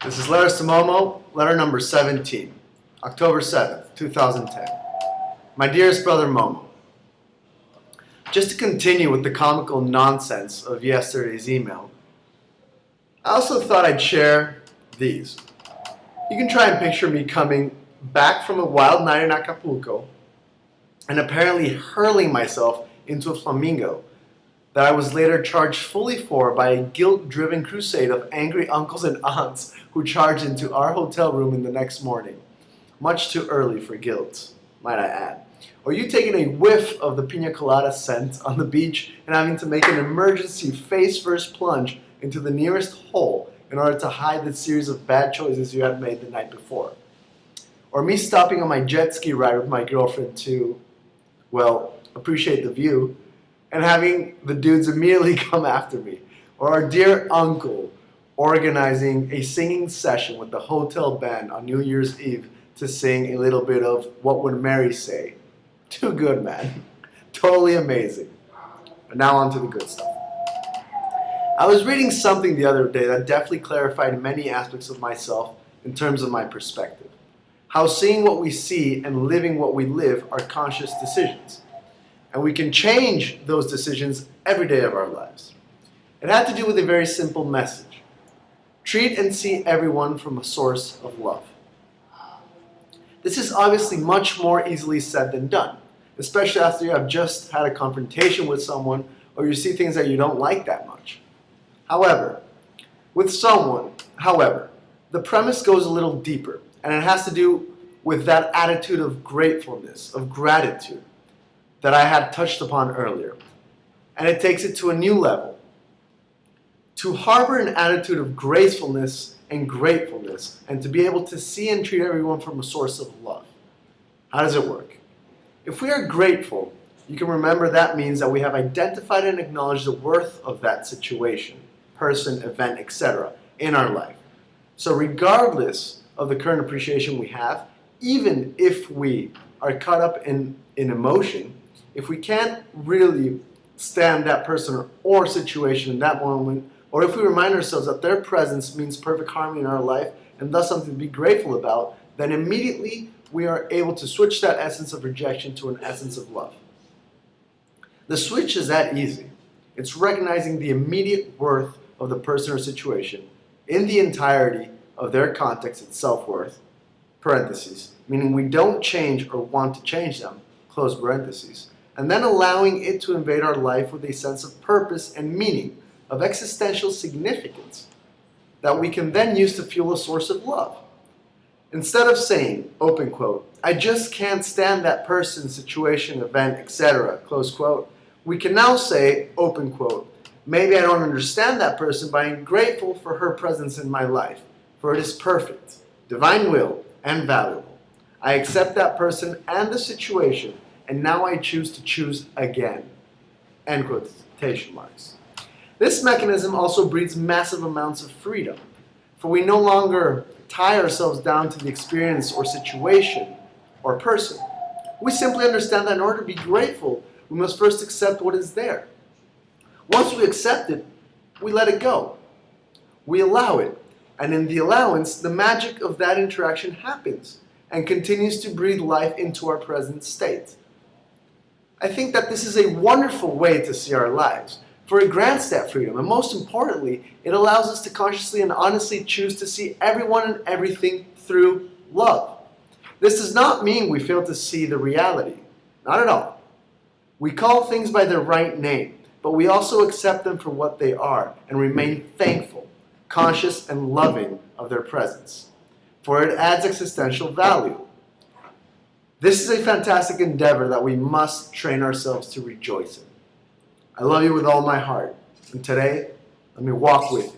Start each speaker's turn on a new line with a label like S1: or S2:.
S1: This is letters to Momo, letter number 17, October 7th, 2010. My dearest brother Momo, just to continue with the comical nonsense of yesterday's email, I also thought I'd share these. You can try and picture me coming back from a wild night in Acapulco and apparently hurling myself into a flamingo that I was later charged fully for by a guilt-driven crusade of angry uncles and aunts who charged into our hotel room the next morning. Much too early for guilt, might I add. Or you taking a whiff of the pina colada scent on the beach and having to make an emergency face-first plunge into the nearest hole in order to hide the series of bad choices you had made the night before. Or me stopping on my jet ski ride with my girlfriend to, well, appreciate the view, and having the dudes immediately come after me. Or our dear uncle organizing a singing session with the hotel band on New Year's Eve to sing a little bit of What Would Mary Say? Too good, man. Totally amazing. But now on to the good stuff. I was reading something the other day that definitely clarified many aspects of myself in terms of my perspective. How seeing what we see and living what we live are conscious decisions. And we can change those decisions every day of our lives. It had to do with a very simple message. Treat and see everyone from a source of love. This is obviously much more easily said than done, especially after you have just had a confrontation with someone or you see things that you don't like that much. However, the premise goes a little deeper, and it has to do with that attitude of gratefulness, of gratitude, that I had touched upon earlier. And it takes it to a new level. To harbor an attitude of gracefulness and gratefulness, and to be able to see and treat everyone from a source of love. How does it work? If we are grateful, you can remember that means that we have identified and acknowledged the worth of that situation, person, event, etc. in our life. So regardless of the current appreciation we have, even if we are caught up in emotion, if we can't really stand that person or situation in that moment, or if we remind ourselves that their presence means perfect harmony in our life and thus something to be grateful about, then immediately we are able to switch that essence of rejection to an essence of love. The switch is that easy. It's recognizing the immediate worth of the person or situation in the entirety of their context and self-worth, parentheses, meaning we don't change or want to change them, close parentheses, and then allowing it to invade our life with a sense of purpose and meaning, of existential significance, that we can then use to fuel a source of love. Instead of saying, open quote, I just can't stand that person, situation, event, etc., close quote, we can now say, open quote, maybe I don't understand that person, but I'm grateful for her presence in my life, for it is perfect, divine will, and valuable. I accept that person and the situation, and now I choose to choose again. End quotation marks. This mechanism also breeds massive amounts of freedom, for we no longer tie ourselves down to the experience or situation or person. We simply understand that in order to be grateful, we must first accept what is there. Once we accept it, we let it go. We allow it, and in the allowance, the magic of that interaction happens and continues to breathe life into our present state. I think that this is a wonderful way to see our lives, for it grants that freedom, and most importantly, it allows us to consciously and honestly choose to see everyone and everything through love. This does not mean we fail to see the reality. Not at all. We call things by their right name, but we also accept them for what they are and remain thankful, conscious, and loving of their presence, for it adds existential value. This is a fantastic endeavor that we must train ourselves to rejoice in. I love you with all my heart, and today, let me walk with you.